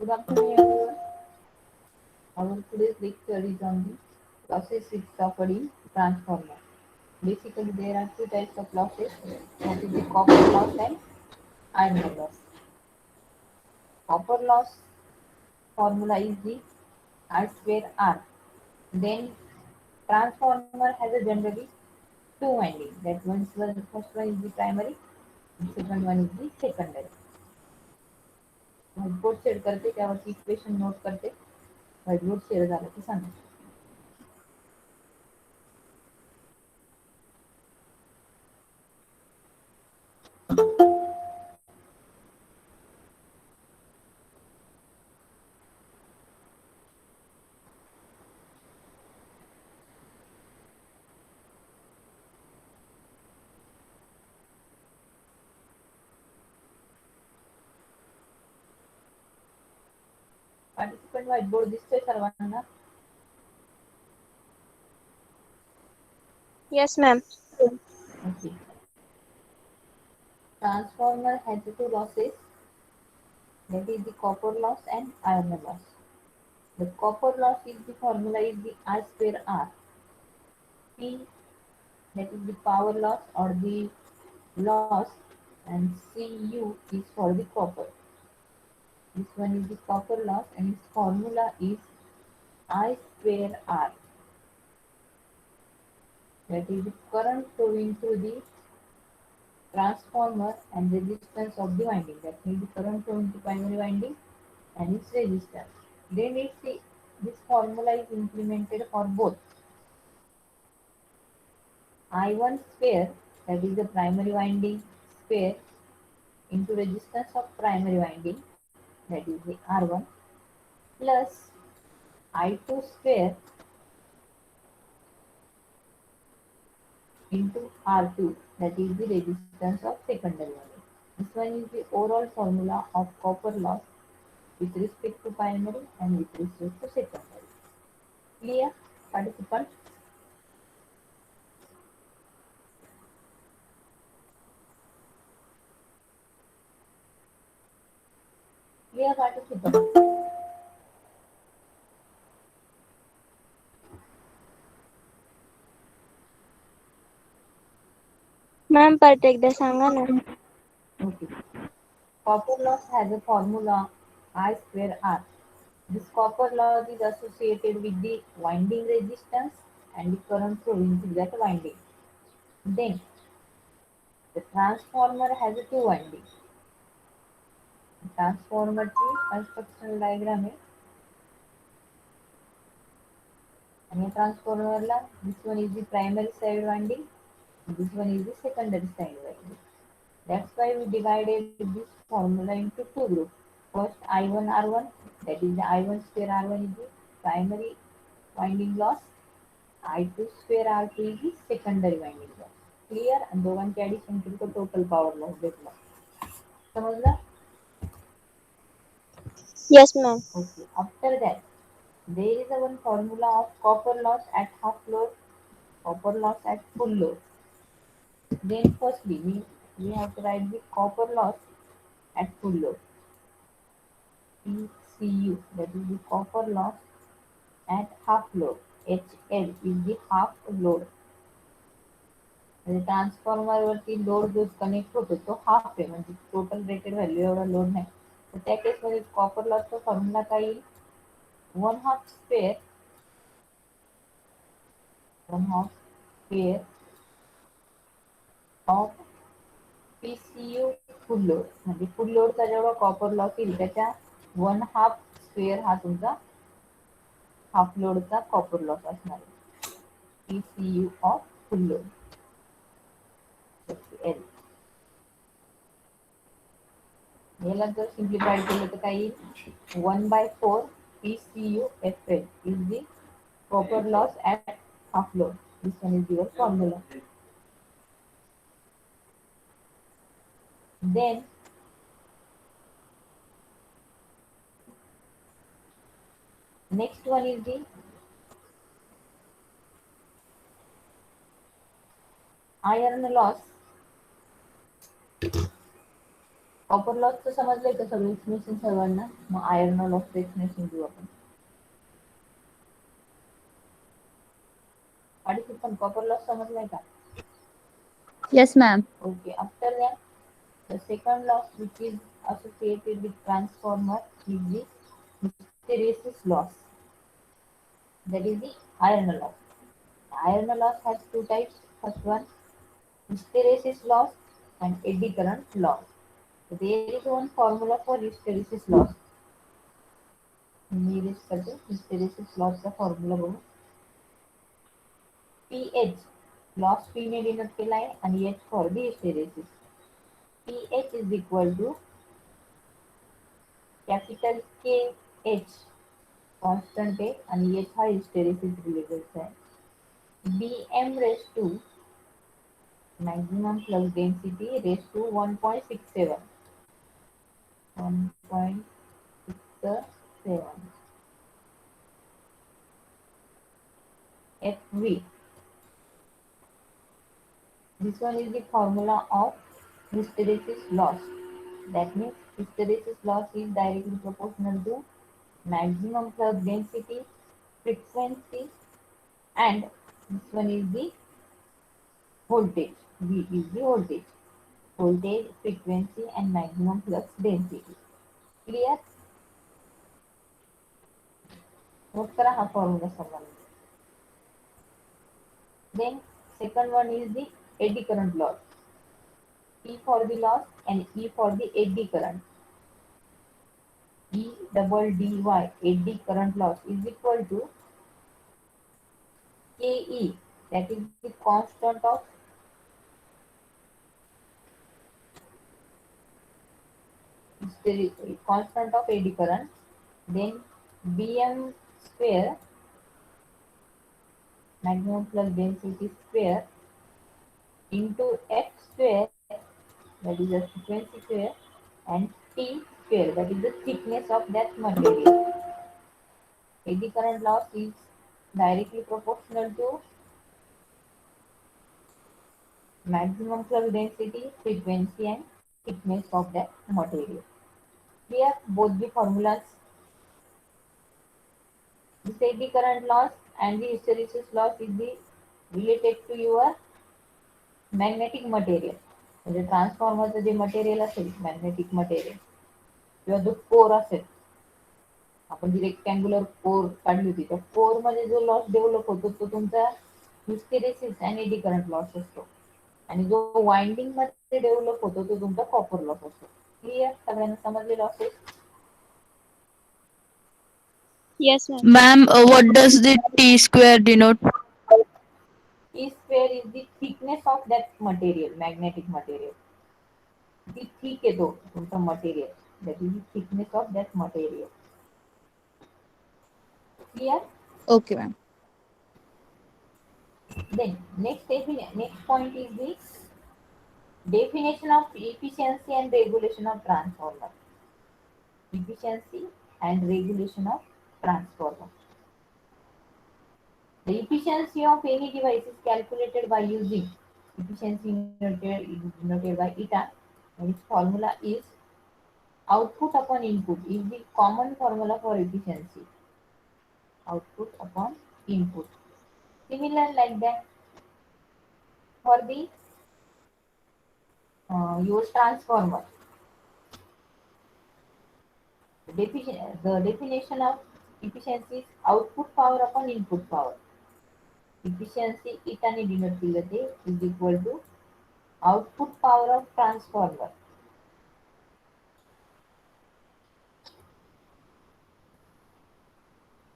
Good afternoon, everyone. Our today's lecture is on the losses suffered in transformer. Basically, there are two types of losses. That is the copper loss and iron loss. Copper loss formula is the I square R. Then transformer has a generally two windings. That first one is the primary, and second one is the secondary. Whiteboard share करते त्यावरती equation note करते. व्हाईटबोर्ड share झालं की सांगा. Participant व्हाईटबोर्ड दिसतोय सर्वांना. Yes, ma'am. Okay. Transformer has two losses, that is the copper loss and iron loss. The copper loss is the formula is the I square R. P, that is the power loss or the loss, and Cu is for the copper. This one is the copper loss and its formula is I square R. That is the current flowing through the transformer and resistance of the winding. That means the current flowing to primary winding and its resistance. Then this formula is implemented for both I1 square, that is the primary winding square, into resistance of primary winding, that is the R1, plus I2 square into R2, that is the resistance of secondary winding. This one is the overall formula of copper loss with respect to primary and with respect to secondary. Clear, participant? Clear, participant? Ma'am, परत एकदा सांगा ना. Okay. Copper loss has a formula I square R. This copper loss is associated with the winding resistance and the current flowing through that winding. Then the transformer has two windings. ट्रान्सफॉर्मरची construction diagram आहे आणि ट्रान्सफॉर्मरला this one is the primary side winding, this one is the secondary side winding. That's why we divided this formula into two groups. First I1 R1, that is the I1 square R1 is the primary winding loss, I2 square R2 is the secondary winding loss. Clear? आणि दोघांचे addition केली तर total power loss भेटला. समजलं? Yes, ma'am. Okay. After that, there is a one formula of copper loss at half load, copper loss at full load. Then firstly, we have to write the copper loss at full load. PCU, that is the copper loss at half load. HL is the half load. म्हणजे ट्रान्सफॉर्मरवरती load जो connect होतो तो half आहे, म्हणजे total rated value एवढा load नाही. तर त्या केसमध्ये कॉपर लॉसचा फॉर्म्युला काय येईल? One half square of PCU full load. म्हणजे फुल लोडचा जेवढा कॉपर लॉस येईल त्याच्या वन हाफ स्क्वेअर हा तुमचा हाफ लोडचा कॉपर लॉस असणार आहे. PCU of full load L. याला जर सिम्प्लिफाय केलं तर काय येईल? 1/4 PCU FL is the copper loss at half load. This one is your formula. Then next one is the iron loss copper लॉसचं समजलंय का सगळं एक्सप्लेनेशन सर्वांना? मग आयर्न लॉसचं एक्सप्लेनेशन घेऊ आपण. पण कॉपर लॉस समजलाय का? Yes, ma'am. Okay. After that, the second loss which is associated with transformer is the hysteresis loss. That is the iron loss. Iron loss has two types. First one, hysteresis loss and eddy current loss. So there is one formula for hysteresis loss. Me list करते hysteresis loss चा formula बघू. PH loss P ने denote केला आहे आणि H for the hysteresis. PH is equal to capital KH constant आहे आणि H हा hysteresis related आहे. Bm raised to maximum flux density raised to 1.67. 1.67 FV. This one is the formula of hysteresis loss. That means hysteresis loss is directly proportional to maximum flux density, frequency, and this one is the voltage. V is the voltage. Voltage, frequency, and maximum flux density. Clear? Note करा हा formula सर्वांनी. Then second one is the eddy current loss. E for the loss and E for the eddy current. E double dy eddy current loss is equal to Ke, that is the constant of eddy current. Then Bm square, maximum flux density square, into F square, that is the frequency square, and T square, that is the thickness of that material. Eddy current loss is directly proportional to maximum flux density, frequency, and thickness of that material. Here both the formulas, the eddy current loss and the hysteresis loss is the related to your magnetic material. म्हणजे ट्रान्सफॉर्मरचं जे material असेल magnetic material किंवा जो core असेल, आपण जी rectangular core काढली होती त्या कोर मध्ये जो लॉस डेव्हलप होतो तो तुमचा हिस्टेरेसिस आणि एडी करंट लॉस असतो आणि जो वाइंडिंग मध्ये डेव्हलप होतो तो तुमचा कॉपर लॉस असतो. क्लिअर? सगळ्यांना समजले losses? Yes, ma'am. Ma'am, what does the T square denote? E square is the thickness of that material, magnetic material. किती थिक आहे तो तुमचा material, that is the thickness of that material. Clear? Okay, ma'am. Then next point is the definition of efficiency and regulation of transformer. Efficiency and regulation of transformer. The efficiency of any device is calculated by using efficiency denoted by eta, and its formula is output upon input is the common formula for efficiency. Output upon input. Similar like that for the your transformer. The definition of efficiency is output power upon input power. Efficiency eta ने denote केलं ते is equal to output power of transformer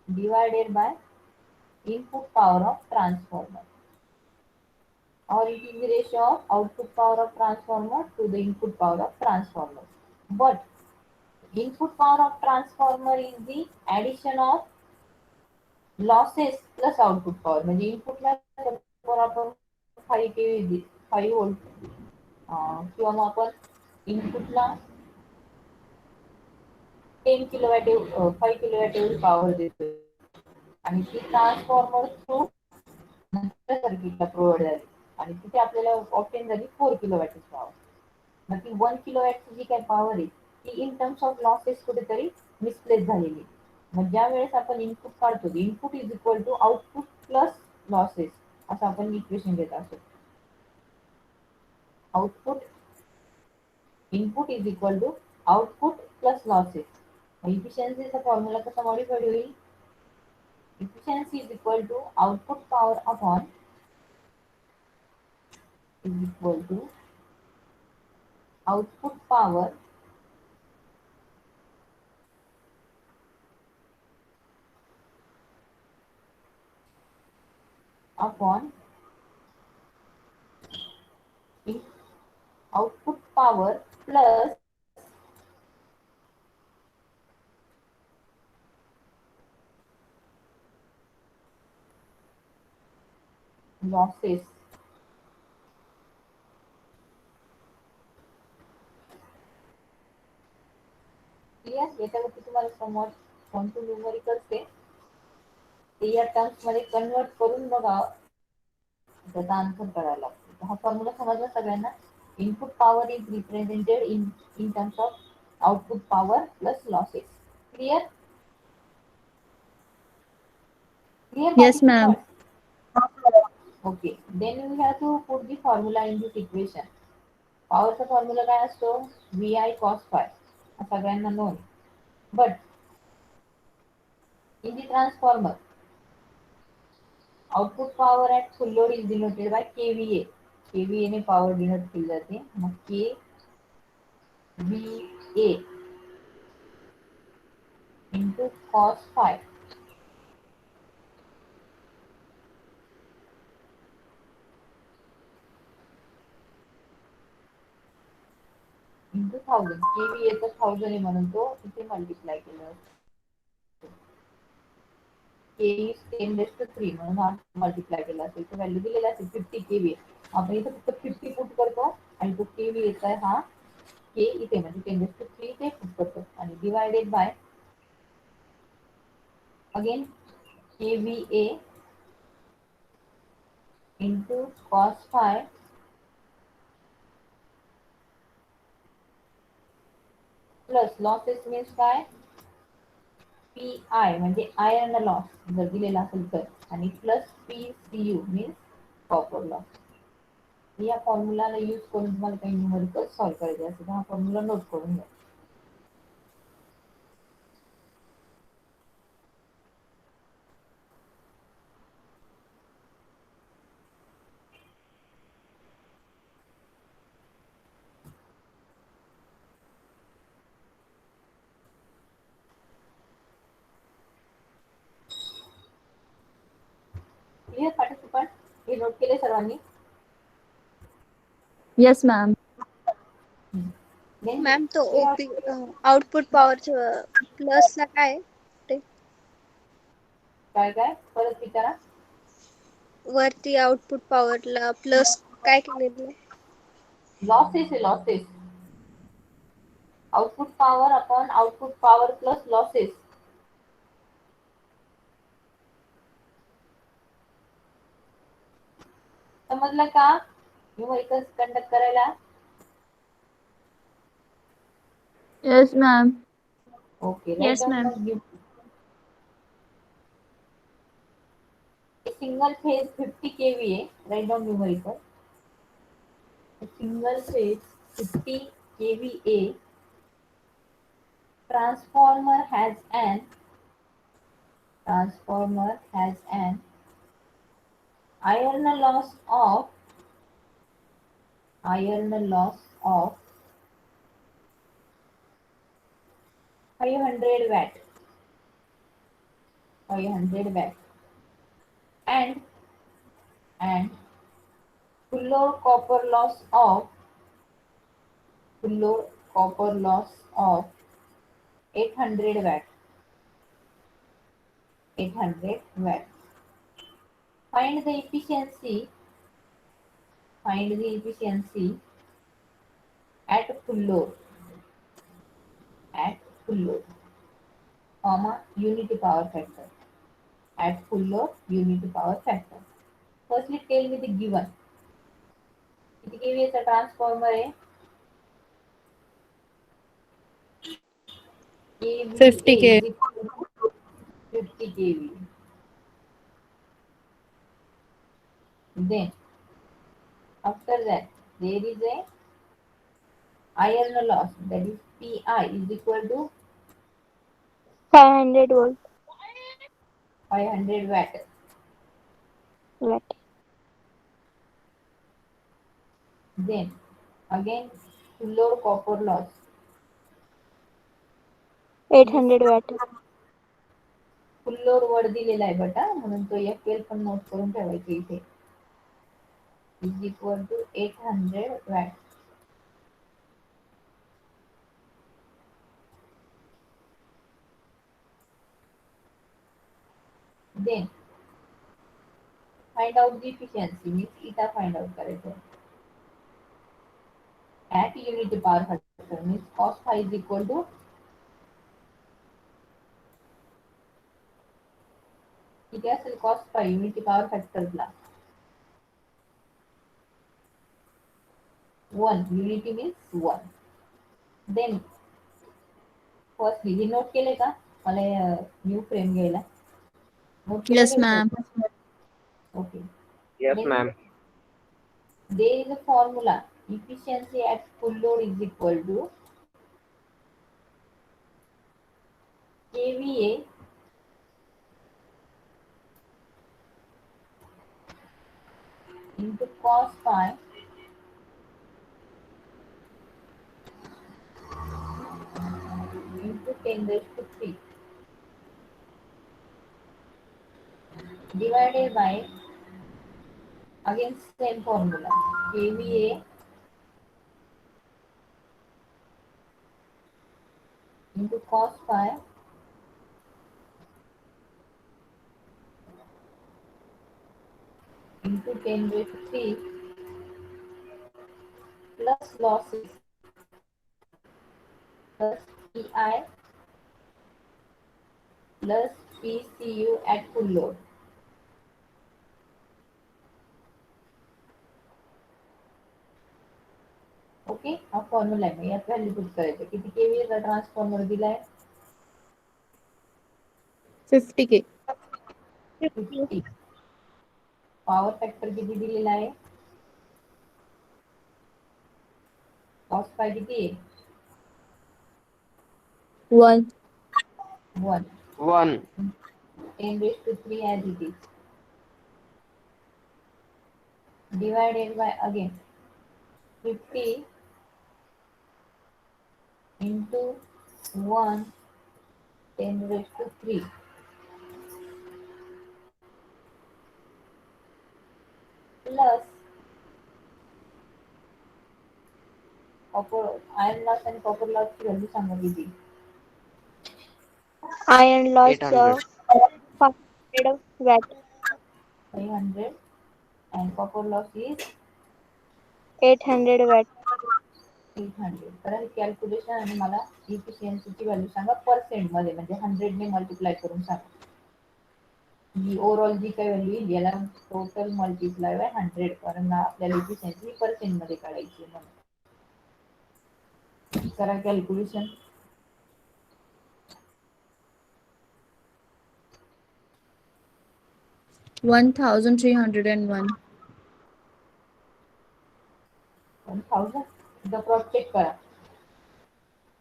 divided by input power of transformer, or it is the ratio of output power of transformer to the input power of transformer. But input power of transformer is the addition of losses plus output power. म्हणजे इनपुटला आपण 5 kV 5 volt किंवा मग आपण इनपुटला 10 kilowatt 5 kilowatt एवढी power देतो आणि ती ट्रान्सफॉर्मर थ्रू नंतर सर्किटला प्रोव्हाइड झाली आणि तिथे आपल्याला ऑप्शन झाली 4 किलोवॅटची पॉवर. बाकी 1 किलोवॅटची जी काही पॉवर आहे ती इन टर्म्स ऑफ लॉसेस कुठेतरी मिसप्लेस झालेली. मग ज्या वेळेस आपण इनपुट काढतो input is equal to output plus losses असं आपण इक्वेशन घेत असतो. Output input is equal to output plus losses. इफिशियन्सीचा फॉर्म्युला कसा मॉडिफाईड होईल? Efficiency is equal to output power upon is equal to output power upon output power plus losses. Clear? याच्यावरती तुम्हाला समोर कोणते न्यूमरिकल्स आहे ते या टर्म्स मध्ये कन्वर्ट करून बघा त्याचा आन्सर करायला लागतो. हा फॉर्म्युला समजला सगळ्यांना? Input power is represented in terms of output power plus losses. Clear? Clear Yes, ma'am. participants? Okay. Then we have to put the formula in this equation. पॉवरचा फॉर्म्युला काय असतो? VI cos phi. हा सगळ्यांना known. But in the transformer, output power at full load is denoted by KVA. KVA ने power denote केली जाते. मग KVA into cos phi into 1000. KVA चं 1000 आहे म्हणून तो इथे मल्टिप्लाय केलं. K is 10⁻³ म्हणून हा मल्टिप्लाय केला असेल तर व्हॅल्यू दिलेला असेल 50 केव्हीए. आपण इथे फक्त 50 पुट करतो आणि तो केव्हीएचा हा के इथे म्हणजे 10⁻³ इथे पुट करतो आणि divided by again kVA into cos five plus losses means काय? पी आय म्हणजे आयर्न लॉस जर दिलेला असेल तर आणि plus PCU means copper loss. या फॉर्म्युलाला यूज करून तुम्हाला काही न्यूमरिकल सॉल्व्ह करायचे असेल तर हा फॉर्म्युला नोट करून घ्या. Clear participant? हे नोट केले सर्वांनी? Yes, ma'am. Then मॅम तो we have ओपी आउटपुट पॉवरचं प्लसला काय ते काय काय परत विचारा. वरती आउटपुट पॉवरला प्लस काय केलेलं आहे? लॉसेस आहे losses. Output power upon output power plus losses. समजलं का? न्यूमरिकल्स कंडक्ट करायला. Yes, ma'am. Okay write yes down ma'am. मग single phase 50 KVA write down numerical. Single phase 50 KVA transformer has an iron loss of 500 watt 500 watt and full load copper loss of 800 watt 800 watt. Find the efficiency at full load comma unity power factor at full load unity power factor. Firstly tell me the given. किती केव्हीएचा transformer आहे? KVA 50K. is equal to 50 kV. Then after that there is a iron loss, that is Pi is equal to 500 500 watt. watt. Then again full load copper loss is 800 watt. Full load वर दिलेला आहे बटा, म्हणून तो FL पण note करून ठेवायचा इथे, is equal to 800 watt. Then find out the efficiency, means eta find out करायचं at unity power factor, means cos phi is equal to किती असेल कॉस फाय युनिटी पॉवर फॅक्टरला 1, युनिटी मीन्स 1. देन फर्स्टली हे note केले का, मला new frame घ्यायला note केलं Yes, का ma'am. इथे? ओके. Yes, Then ma'am. there is a formula, efficiency at full load is equal to kVA into cos phi into 10 raised to 3 divided by, again same formula, kVA into cos phi into 10 raised to 3 plus losses plus PI plus PCU at full load. Okay, हा formula आहे, यात value put करायचं. किती केव्हीएचा transformer दिलाय? 50K. 50. 50. Power factor किती दिलेला आहे? Cos phi किती आहे? 1. 1. 1. 10 raised to 3 as it is. Divided by again 50 into 1, 10 raised to 3 plus copper iron loss and copper loss ची व्हॅल्यू सांगा किती? Iron loss 800. 500 watt. 500 and copper loss is 800 watt. 800. तर calculation आणि मला इफिशियन्सीची व्हॅल्यू सांगा percent मध्ये, म्हणजे 100 ने मल्टिप्लाय करून सांगा. ही ओव्हरऑल जी काही व्हॅल्यू येईल याला टोटल मल्टिप्लाय बाय 100, कारण आपल्याला इफिशियन्सी पर्सेंट मध्ये काढायची म्हणून. करा कॅल्क्युलेशन. $1,301. 1000. द क्रॉस चेक करा.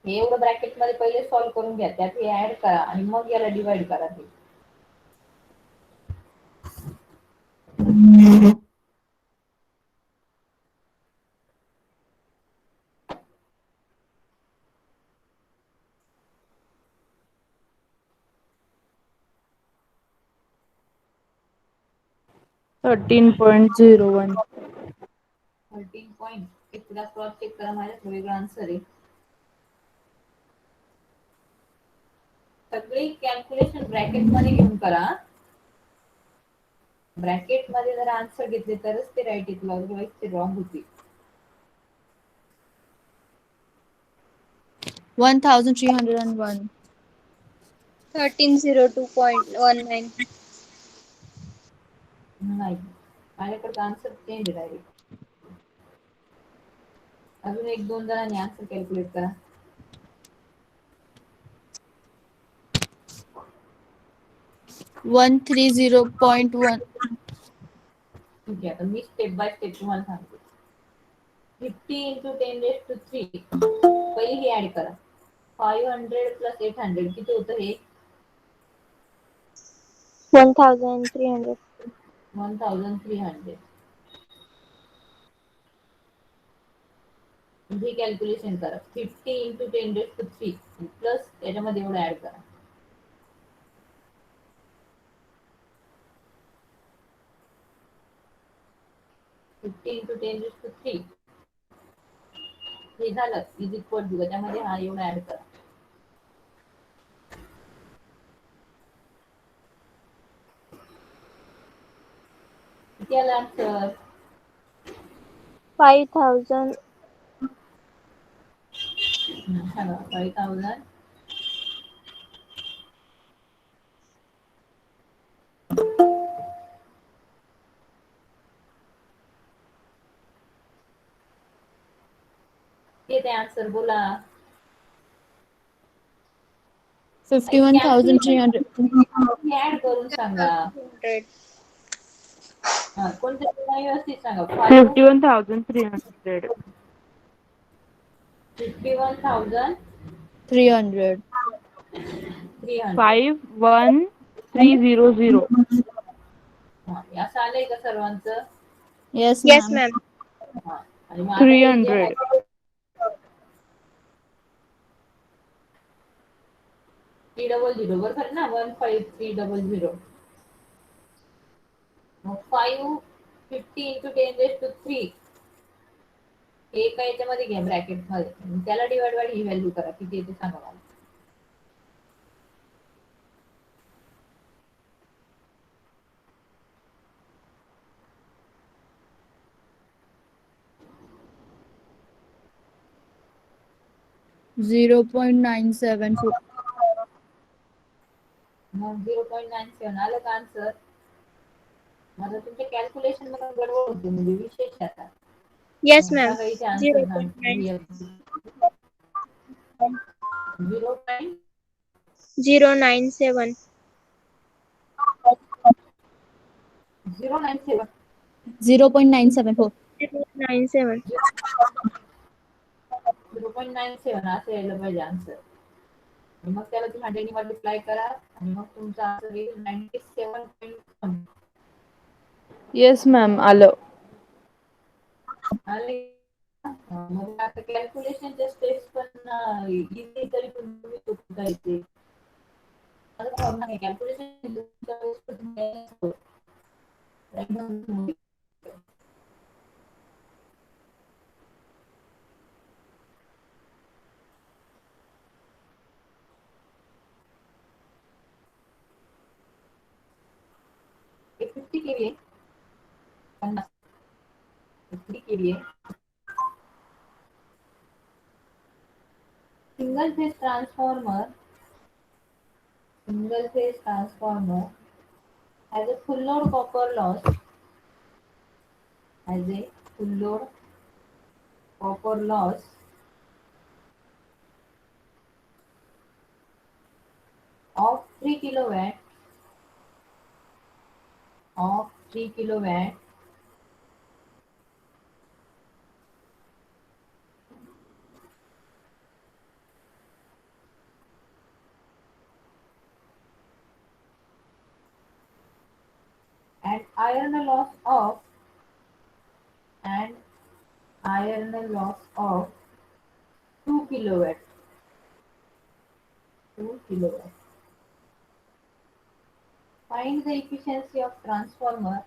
हे एवढं ब्रॅकेट मध्ये पहिले सॉल्व्ह करून घ्या, त्यात हे ऍड करा आणि मग याला डिवाइड करा. ते 13.01. 13 पॉईंट. एकदा क्रॉस चेक करा, माझ्यात वेगळा आन्सर आहे. सगळी कॅल्क्युलेशन ब्रॅकेट मध्ये घेऊन करा. ब्रॅकेट मध्ये जर आन्सर घेतले तरच ते राईट येतील, अदरवाईज ते रॉंग होतील. 1,301. 1302.19. नाही, माझ्याकडे आन्सर चेंज आहे डायरेक्ट. अजून 1-2 जणांनी आन्सर कॅल्क्युलेट करा. 130.1. ठीक आहे, आता मी स्टेप बाय स्टेप तुम्हाला सांगते. 50 into 10 raised to 3. पहिली ही ऍड करा. 500 plus 800 किती होतं हे? 1300. 1300. हे कॅल्क्युलेशन करा. 50 into 10 raised to 3 प्लस त्याच्यामध्ये एवढं ऍड करा. 50 into 10 raised to 3 हे झालं इज इक्वल टू त्याच्यामध्ये हा एवढं ऍड करा. किती आला आन्सर? 5000. सांगा. 5000. ते आन्सर बोला. 51,300. ऍड करून सांगा. 300. कोणत्या व्यवस्थित सांगा. 51,300. 51,300. 300. 51,300. असं आलंय का सर्वांचं? Yes, Yes, ma'am. ma'am. आणि मग आता हे जे 300. आहे 300 बरोबर ना. 15300. मग 550 into 10 raised to 3 एका याच्यामध्ये घ्या ब्रॅकेट मध्ये. त्याला डिवाइड बाय ही व्हॅल्यू करा. किती येते सांगा मला. 0.974. मग 0.97 आलं का आन्सर? माझं तुमच्या कॅल्क्युलेशन मध्ये गडबड होते म्हणजे विशेष आता. Yes, ma'am. बघा इथे आन्सर 0.9. 0.097. 097. 0.974. 097. 0.97 असं यायला पाहिजे आन्सर. मग त्याला तुम्ही 100 मल्टिप्लाय करा आणि मग तुमचा आन्सर येईल 97. येस मॅम आलं. आणि मग आता कॅल्क्युलेशनच्या स्टेप्स पण इझी तरी तुम्ही चुकता येते. कॅल्क्युलेशन एक 50 केली आहे. 50 केली आहे. single phase transformer has a full load copper loss of 3 kilowatt and iron loss of 2 kilowatt. Find the efficiency of transformer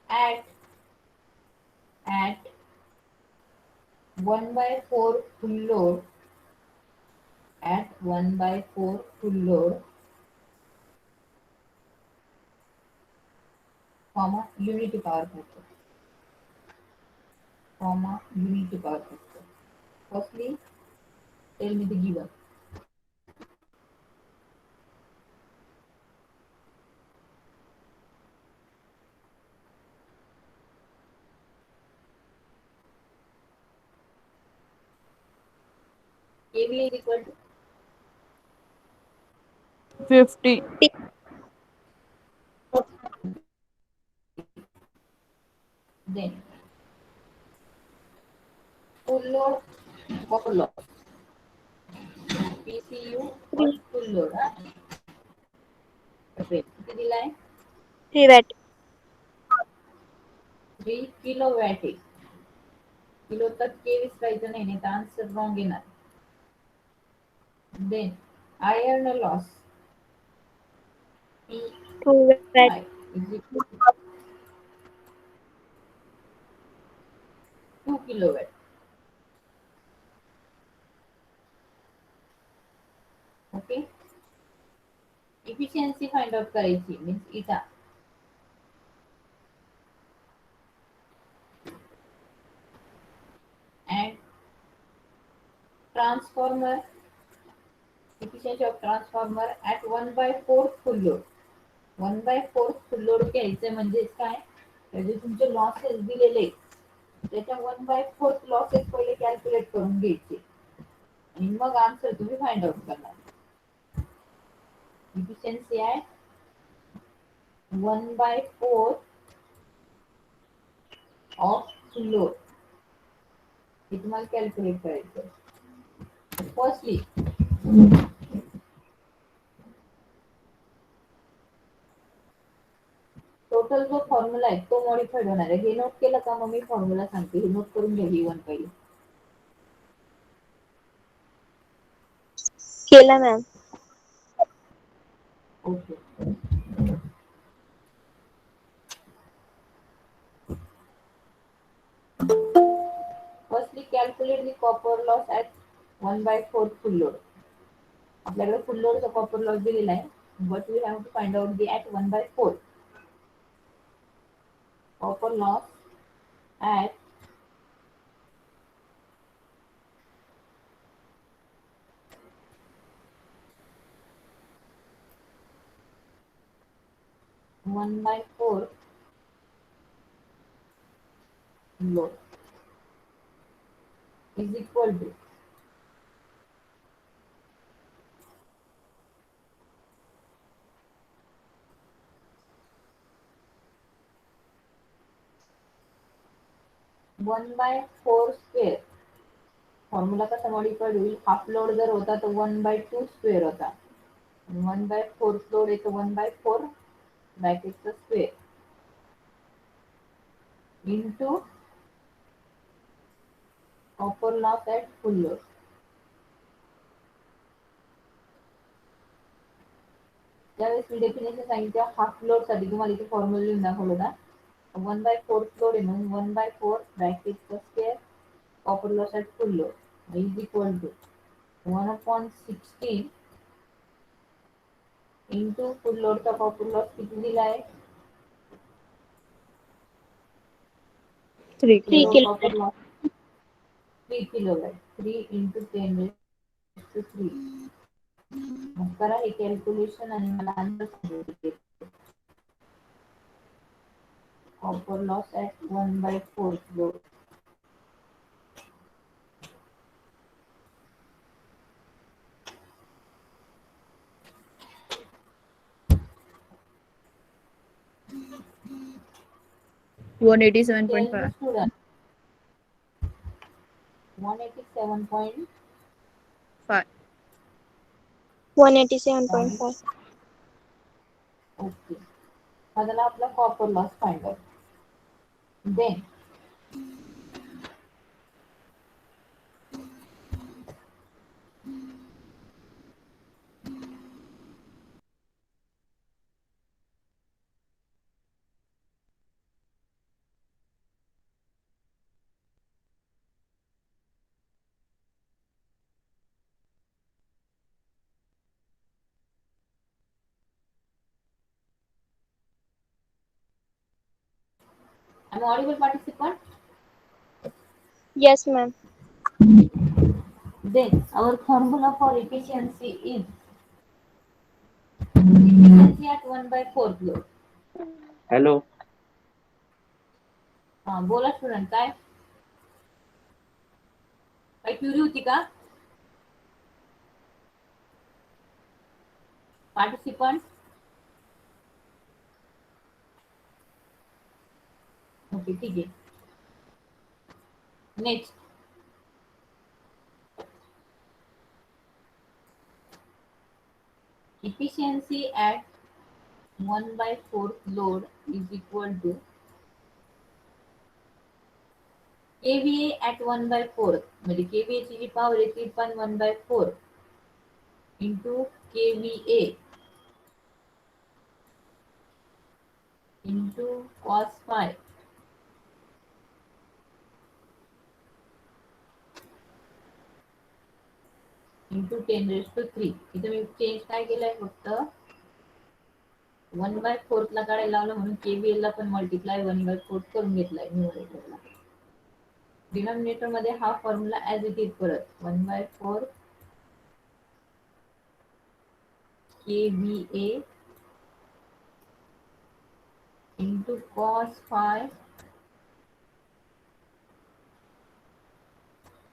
at 1/4 full load, unity power factor. Firstly, tell me the given. KVA is equal to 50. then full load copper loss. PCU or 3 full load. किती दिलाय 3 watt. 3 kilowatt आहे. Kilo तर केवीस पाहिजे नाही तर answer wrong येणार. Then iron loss P 2 watt. I is equal to 2 kilowatt. Okay efficiency find out करायची means eta and transformer efficiency of transformer at 1/4 full load. 1/4 full load घ्यायचं म्हणजे काय त्याचे तुमचे लॉसेस दिलेले त्याच्या 1/4 लॉसेस पहिले कॅल्क्युलेट करून घ्यायचे आणि मग आन्सर तुम्ही फाइंड आउट करणार. इफिशियन्सी आहे 1/4 ऑफ फुल लोड हे तुम्हाला कॅल्क्युलेट करायचं. फर्स्टली टोटल जो फॉर्म्युला आहे तो मॉडिफाईड होणार आहे. हे नोट केलं का मग मी फॉर्म्युला सांगते. हे नोट करून घ्या V1 पहिले. केला ma'am. Okay firstly calculate the copper loss at 1/4 full load. आपल्याकडे फुल लोडचा कॉपर लॉस दिलेला आहे but we have to find out the at 1/4 copper loss at 1/4 load is equal to 1/4 square. Formula कसा modified होईल half load जर होता तर 1/2 square होता. 1/4 लोड येतो 1/4 ब्रॅकेटचा square into copper loss at full load. त्यावेळेस मी डेफिनेशन सांगितलं हाफ लोड साठी तुम्हाला इथे फॉर्म्युला लिहून दाखवलं होता. 1/4 लोड आहे म्हणून 1/4 ब्रॅकेटचा square copper loss at full load is equal to 1/16 into full लोडचा कॉपर लॉस किती दिलाय 3 3 load kilo. Copper kilo. Loss 3 kilowatt 3 into 10⁻³ मग करा हे कॅल्क्युलेशन आणि मला आन्सर सांगितले. Copper loss at 1/4 load tell me 187.5. Student 187.5 187.5. Okay हा झाला आपला copper loss find out. Then I'm audible participant. Yes ma'am. Then our formula for efficiency is efficiency at 1/4 load. Hello हा बोला स्टुडंट काय Curie होती का participant okay ठीक आहे. Next efficiency at 1/4 load is equal to KVA at 1/4 म्हणजे KVA ची जी power आहे ती पण 1/4 into KVA into cos phi into 10⁻³ इथे मी चेंज काय केलंय फक्त 1/4 ला काढायला लावलं म्हणून KVL ला पण मल्टिप्लाय 1/4 करून घेतलाय न्यूमरेटरला. डिनॉमिनेटर मध्ये हा फॉर्म्युला ऍज इट इज परत 1/4 KVA into cos phi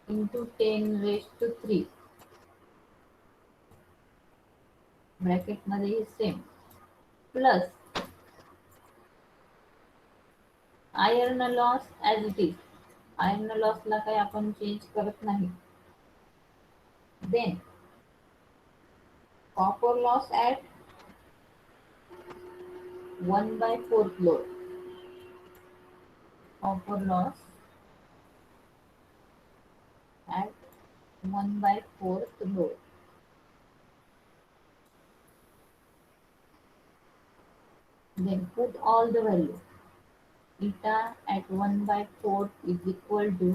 into 10⁻³ bracket मध्ये same plus iron loss as it is. Iron लॉसला काही आपण चेंज करत नाही. Then copper loss at 1/4 load. Copper loss at 1/4 load. Then put all the value. Eta at 1/4 is equal to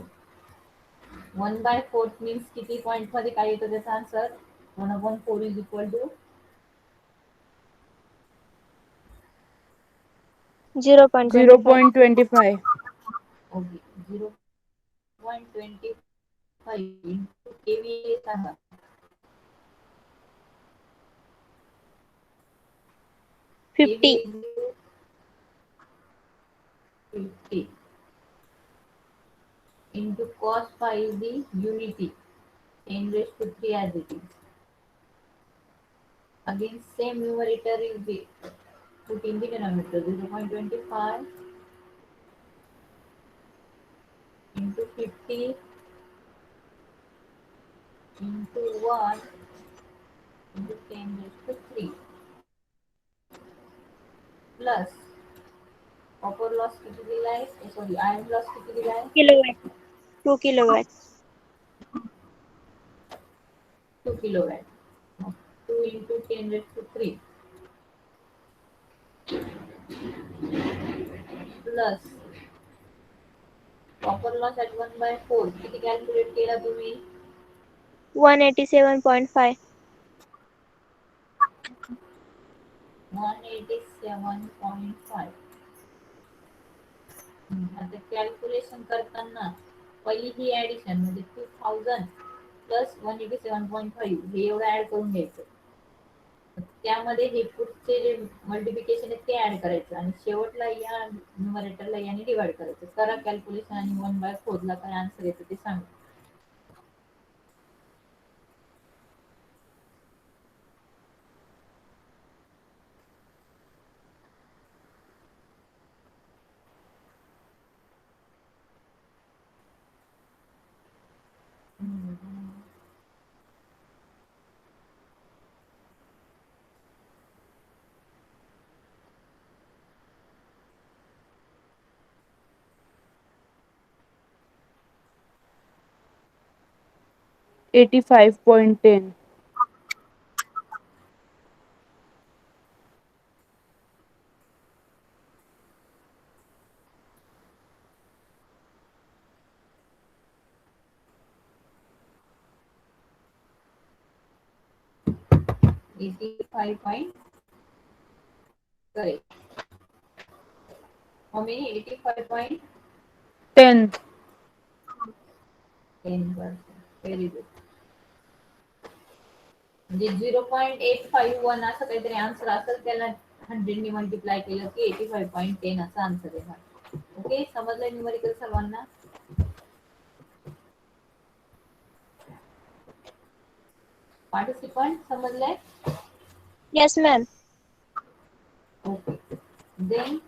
1/4 means किती point मध्ये काय येतं त्याचा answer 1/4 is equal to 0.25. 0.25. okay 0.25 into KVA सांगा. 50. KVA is 50 into cos phi is the unity 10⁻³ as it is. Again same numerator is the put in the denominator 0.25 into 50 into 1 into 10⁻³ plus copper loss किती दिलाय sorry iron loss किती दिलाय Kilowatt. 2 kilowatt. 2 kilowatt 2 into 10⁻³ plus copper loss at 1/4 किती calculate केला तुम्ही 187.5. 187.5. आता calculation करताना पहिली ही ऍडिशन म्हणजे 2000 प्लस 187.5 हे एवढं ऍड करून घ्यायचं. त्यामध्ये हे पुढचे जे मल्टिप्लिकेशन आहे ते ऍड करायचं आणि शेवटला या न्यूमरेटरला याने डिवाइड करायचं. करा कॅल्क्युलेशन आणि 1/4 ला काय आन्सर येतं ते सांगा. $85.10. correct. How many 85.10%? 10. Very good. म्हणजे 0.851 असं काहीतरी आन्सर असेल त्याला 100 ने मल्टिप्लाय केलं की 85.10 असा आन्सर येणार. ओके समजलंय न्यूमरिकल सर्वांना. पार्टिसिपंट समजलंय Yes, ma'am. Okay. Then